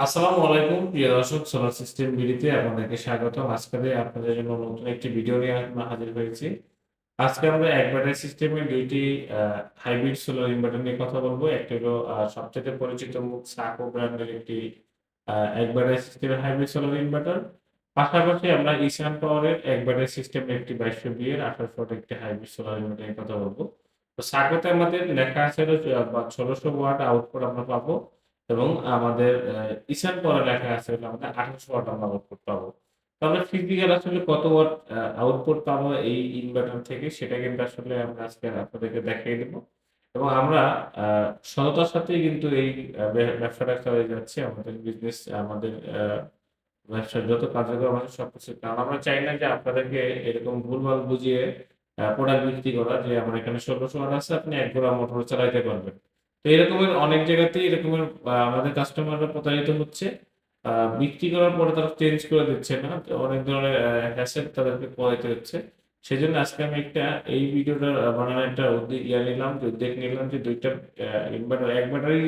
আসসালামু আলাইকুম প্রিয় দর্শক, সোলার সিস্টেম বিডিতে আপনাদেরকে স্বাগতম। আজকে আপনাদের জন্য নতুন একটি ভিডিও নিয়ে আমরা হাজির হয়েছি। আজকে আমরা এক ব্যাটারি সিস্টেমের দুইটি হাইব্রিড সোলার ইনভার্টার নিয়ে কথা বলবো। একটা হলো সবচেয়ে পরিচিত মুখ সাকো ব্র্যান্ডের একটি এক ব্যাটারি সিস্টেমের হাইব্রিড সোলার ইনভার্টার। পাশাপাশি আমরা ইসান পাওয়ারের এক ব্যাটারি সিস্টেমের একটি 2200 এর 28 ওয়াট একটি হাইব্রিড সোলার ইনভার্টার নিয়ে কথা বলবো। তো সাকোতে আমাদের লেখা আছে হলো 1600 ওয়াট আউটপুট আমরা পাবো, এবং আমাদের ঈশান পড়া লেখা আছে হলো আমাদের 2800 ওয়াট আমরা আউটপুট পাবো। তো আমরা ফিজিক্যাল আসলে কত ওয়াট আউটপুট পাবো এই ইনভার্টার থেকে, সেটা কিন্তু আসলে আমরা আজকে আপনাদেরকে দেখিয়ে দেবো। এবং আমরা সততার সাথেই কিন্তু এই ব্যবসাটা চালিয়ে যাচ্ছি। আমাদের বিজনেস, আমাদের ব্যবসার যত কার্যক্রম আছে সবকিছু, কারণ আমরা চাই না যে আপনাদেরকে এরকম ভুলভাল বুঝিয়ে প্রোডাক্ট বিক্রি করা, যে আমার এখানে 1600 ওয়াট আছে, আপনি এক গোড়া মোটর চালাইতে পারবেন। তো এরকমের অনেক জায়গাতেই এরকমের আমাদের কাস্টমাররা প্রতারিত হচ্ছে। বিক্রি করার পরে তারা চেঞ্জ করে দিচ্ছে না। তো অনেক ধরনের হ্যাসেল তাদেরকে পোহাইতে হচ্ছে। সেজন্য আজকে আমি এই ভিডিওটা বানানোর একটা উদ্যোগ নিলাম যে দুইটা ইনভার্টার, এক ব্যাটারি,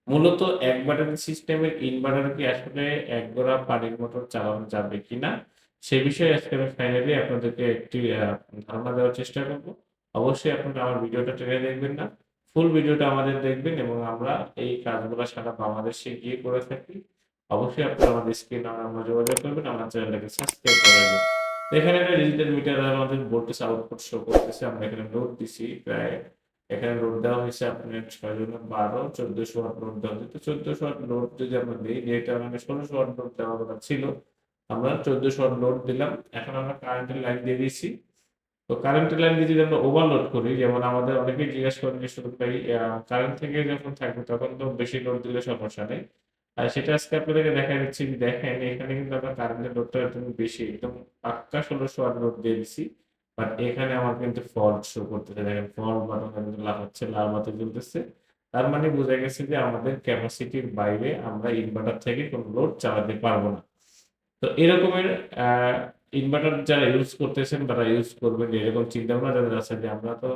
মূলত এক ব্যাটারি সিস্টেমের ইনভার্টার কি আসলে এক গোড়া পানির মোটর চালানো যাবে কিনা, সে বিষয়ে আজকে আমি ফাইনালি আপনাদেরকে একটি ধারণা দেওয়ার চেষ্টা করব। অবশ্যই আপনারা আমার ভিডিওটা টেনে দেখবেন না, ফুল ভিডিওটা আমাদের দেখবেন, এবং আমরা এই কাজগুলো সারা বাংলাদেশে গিয়ে করে থাকি। অবশ্যই আপনারা আমাদের স্ক্রিনে আমরা যোগাযোগ করবেন, আমার চ্যানেলটাকে সাবস্ক্রাইব করে রাখবেন। তো এখানে একটা ডিজিটাল মিটার আমাদের ভোল্টেজ আউটপুট শো করতেছে। আমরা এখানে লোড দিছি প্রায়, এখানে লোড দেওয়া হয়েছে আপনার 6 × 12 1400 ওয়াট লোড দেওয়া হয়েছে। তো 1400 ওয়াট লোড যদি আমরা দিই, যেটা মানে 1600 ওয়াট লোড দেওয়ার কথা ছিল, আমরা 1400 ওয়াট লোড দিলাম। এখন আমরা কারেন্টের লাইন দিয়ে দিয়েছি। তো কারেন্টের লাইন দিয়ে যদি আমরা ওভারলোড করি, যেমন আমাদের অনেকেই জিজ্ঞাসা করেন যে শুরু ভাই, কারেন্ট থেকে যখন থাকবে তখন তো বেশি লোড দিলে সমস্যা নেই। আর সেটা আজকে আপনাদেরকে দেখা দিচ্ছি। দেখেন এখানে কিন্তু আমরা কারেন্টের লোডটা একদম বেশি, একদম পাক্কা 1600 ওয়াট লোড দিয়ে দিছি। বাট এখানে আমার কিন্তু ফল্ট শো করতেছে। দেখেন ফল্ট বাটন কিন্তু লাগাচ্ছে, লাল বাতি জ্বলতেছে। তার মানে বোঝা গেছে যে আমাদের ক্যাপাসিটির বাইরে আমরা ইনভার্টার থেকে কোনো লোড চালাতে পারবো না। তো এরকমের ইনভার্টার যারা ইউজ করতেছেন, তারা ইউজ করবেন যে এরকম চিন্তা ভাবনা যাদের আছে যে আমরা তো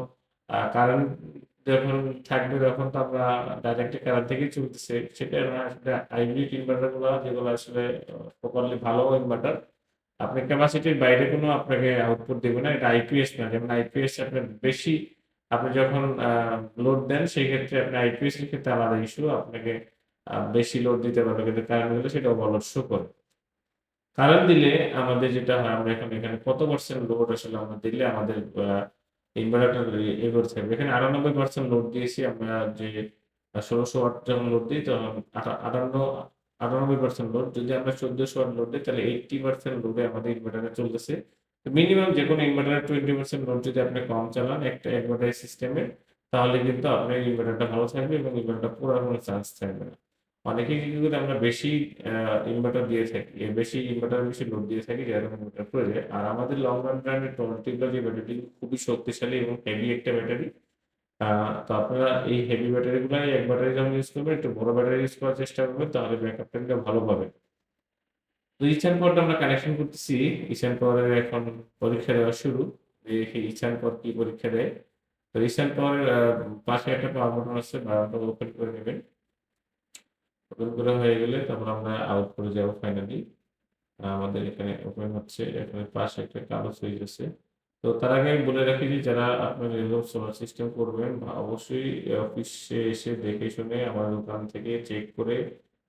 কারেন্ট যখন থাকবে তখন তো আমরা ডাইরেক্ট কারেন্ট থেকেই চলতেছে, সেটা না। আসলে হাইব্রিড ইনভার্টার গুলো যেগুলো আসলে প্রপারলি ভালো ইনভার্টার, আপনি ক্যাপাসিটির বাইরে কোনো আপনাকে আউটপুট দেবে না। এটা আইপিএস না, যেমন আইপিএস আপনার বেশি, আপনি যখন লোড দেন সেই ক্ষেত্রে আপনি আইপিএস এর ক্ষেত্রে আলাদা ইস্যু, আপনাকে বেশি লোড দিতে পারবে, কিন্তু কারেন্ট দিলে সেটা ওভারলোড শো করে। কারেন্ট দিলে আমাদের যেটা হয়, আমরা এখন এখানে কত পার্সেন্ট লোড আসলে আমরা দিলে আমাদের ইনভার্টার এগোতে থাকবে। এখানে 98% লোড দিয়েছি আমরা, যে 1600 ওয়াট যখন লোড দিই তখন 98% লোড। যদি আমরা 1400 ওয়াট লোড দিই তাহলে 80% লোডে আমাদের ইনভার্টারে চলতেছে। তো মিনিমাম যে কোনো ইনভার্টারের 20% লোড যদি আপনি কম চালান একটা এক ব্যাটারি সিস্টেমে, তাহলে কিন্তু আপনার ইনভার্টারটা ভালো থাকবে এবং ইনভার্টারটা পোড়ার কোনো চান্স থাকবে না। অনেকেই কি করে, আমরা বেশি ইনভার্টার দিয়ে থাকি, বেশি ইনভার্টার বেশি লোড দিয়ে থাকি, যেরকম ইনভার্টার পড়ে যায়। আর আমাদের লং রান ব্র্যান্ডের টোয়েন্টিগুলো যে ব্যাটারি খুবই শক্তিশালী এবং হেভি একটা ব্যাটারি। তো আপনারা এই হেভি ব্যাটারি গুলাই এক ব্যাটারি যখন ইউজ করবেন, একটু বড় ব্যাটারি ইউজ করার চেষ্টা করবেন, তাহলে ব্যাকআপটা কিন্তু ভালো পাবেন। তো ইথান পরটা আমরা কানেকশন করতেছি। ইথান পাওয়ারের এখন পরীক্ষা দেওয়া শুরু, দেখি ইথান পর কি পরীক্ষা দেয়। তো ইথান পাওয়ারের পাশে একটা পাওয়ার বাটন আছে, বাটনটা ওপেন করে নেবেন। ওপেন করা হয়ে গেলে তারপর আমরা আউট করে যাব ফাইনালি। আমাদের এখানে ওপেন হচ্ছে, এখানে পাশে একটা কালো সুইচ আছে। তো তার আগে আমি বলে রাখি যে যারা আপনার এরকম সোলার সিস্টেম করবেন, অবশ্যই অফিসে এসে দেখে শুনে আমার দোকান থেকে চেক করে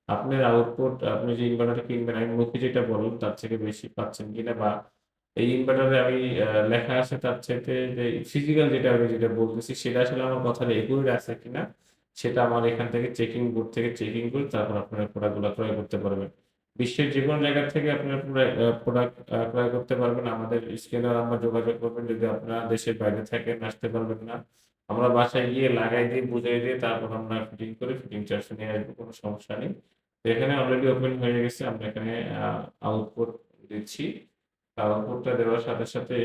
আপনার আউটপুট, আপনি যে ইনভার্টারটা কিনবেন, আমি মুখে যেটা বললাম তার থেকে বেশি পাচ্ছেন কিনা, বা এই ইনভার্টারে আমি লেখা আছে তার চাইতে যে ফিজিক্যাল যেটা আমি যেটা বলতেছি সেটা আসলে আমার কথার একুরেট আছে কিনা, সেটা আমার এখান থেকে চেকিং বোর্ড থেকে চেকিং করে তারপর আপনার প্রোডাক্টগুলো ক্রয় করতে পারবেন। বিশ্বের যে কোনো জায়গা থেকে আপনার প্রোডাক্ট ক্রয় করতে পারবেন। আমাদের স্ক্রিনে নাম্বার যোগাযোগ করবেন। যদি আপনারা দেশের বাইরে থাকেন, আসতে পারবেন না, আমরা বাসায় গিয়ে লাগাই দিয়ে বুঝিয়ে দিয়ে তারপর আমরা ফিটিং করে ফিটিং চার্জ নিয়ে আসবো, কোনো সমস্যা নেই। তো এখানে অলরেডি ওপেন হয়ে গেছে, আমরা এখানে আউটপুট দিচ্ছি। আউটপুটটা দেওয়ার সাথে সাথে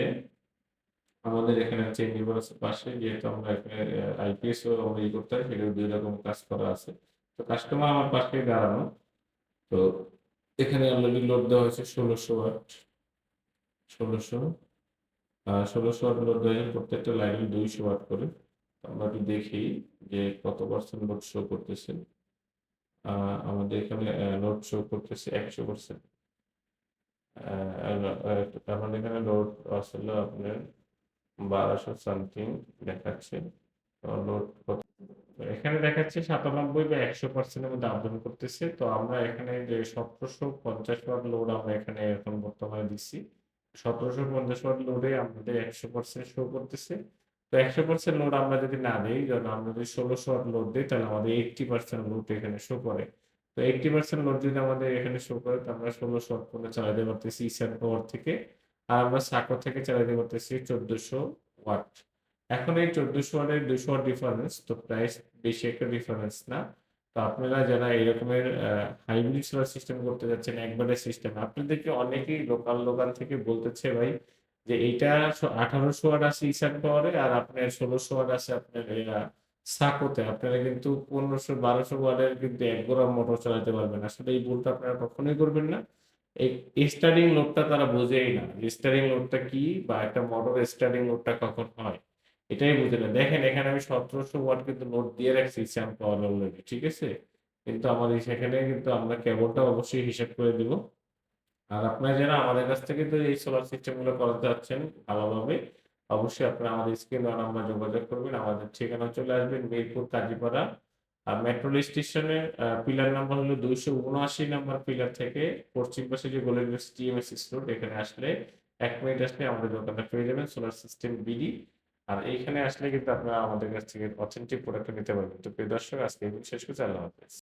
আমাদের এখানে চেঞ্জ লিভার আছে পাশে, যেহেতু আমরা এখানে আইপিএস ও আমরা করতে হয়, সেখানে দুই রকম কাজ করা আছে। তো কাস্টমার আমার পাশে দাঁড়ানো। তো এখানে অলরেডি লোড দেওয়া হয়েছে 1600 ওয়াট। 1600 1600 ওয়াট লোড দেওয়া হয়েছে, প্রত্যেকটা লাইনে 200 ওয়াট করে। তো আমরা একটু দেখি যে কত পার্সেন্ট লোড শো করতেছে। আ আমাদের এখানে লোড শো করতেছে 100%। আ আমাদের এখানে লোড আসলে আপনার 1200 সামথিং দেখাচ্ছে। তো লোড কত? তো এখানে দেখাচ্ছে 97 বা 100% এর মধ্যে আপডাউন করতেছে। তো আমরা এখানে যে 1750 ওয়াট লোড আমরা এখানে এখন বর্তমানে দিচ্ছি। 1750 ওয়াট লোডে আমাদের 100% শো করতেছে। তো 100% লোড আমরা যদি না দেই, যেমন আমরা যদি 1600 ওয়াট লোড দেই তাহলে আমাদের 80% লোড এখানে শো করে। তো 80% লোড যদি আমাদের এখানে শো করে তো আমরা 1600 ওয়াট পর্যন্ত চালাতে পারতেছি ইসান পাওয়ার থেকে। আর আমরা সাকো থেকে চালাতে পারতেছি 1400 ওয়াট। এখন এই 1400 ওয়াটের 200 ওয়াট ডিফারেন্স, তো প্রায় বেশি একটা ডিফারেন্স না। তো আপনারা যারা এরকমের হাইব্রিড সোলার সিস্টেম করতে যাচ্ছেন একবারে সিস্টেম, আপনাদেরকে অনেকেই লোকাল দোকান থেকে বলতেছে ভাই যে এইটা 1800 ওয়াট আছে ইসান পাওয়ারে আর আপনার 1600 ওয়াট আছে আপনার সাকোতে। আপনারা কিন্তু 1500 1200 ওয়াটের কিন্তু এক গোড়া মোটর চালাতে পারবেন। আসলে এই ভুলটা আপনারা কখনোই করবেন না। স্টার্টিং লোডটা তারা বোঝেই না। স্টার্টিং লোডটা কি বা একটা মোটরের স্টার্টিং লোডটা কখন হয়? এটাই বুঝে না। দেখেন এখানে আমি 1700 ওয়াট কিন্তু লোড দিয়ে রাখছি স্যাম পাওয়ার অলরেডি। ঠিক আছে? কিন্তু আমাদের সেখানে কিন্তু আমরা কেবলটা অবশ্যই হিসাব করে দিব। আর আপনারা যারা আমাদের কাছ থেকে তো এই সোলার সিস্টেম গুলো করাতে যাচ্ছেন ভালোভাবে, অবশ্যই আপনারা আমাদের স্ক্রিন দেওয়া নাম্বার যোগাযোগ করবেন। আমাদের ঠিকানা চলে আসবেন মিরপুর কাজীপাড়া। মেট্রো রেল স্টেশনের পিলার নাম্বার হলো 279 নাম্বার পিলার থেকে পশ্চিম পাশে যে গোল্ডেন টিএমএস রোড, এখানে আসলে 1 মিনিট আসলে আমাদের দোকানটা পেয়ে যাবেন সোলার সিস্টেম বিডি। আর এইখানে আসলে কিন্তু আপনারা আমাদের কাছ থেকে অথেন্টিক প্রোডাক্টটা নিতে পারবেন। তো প্রিয় দর্শক আজকে এই শেষ করছি। আল্লাহ হাফেজ।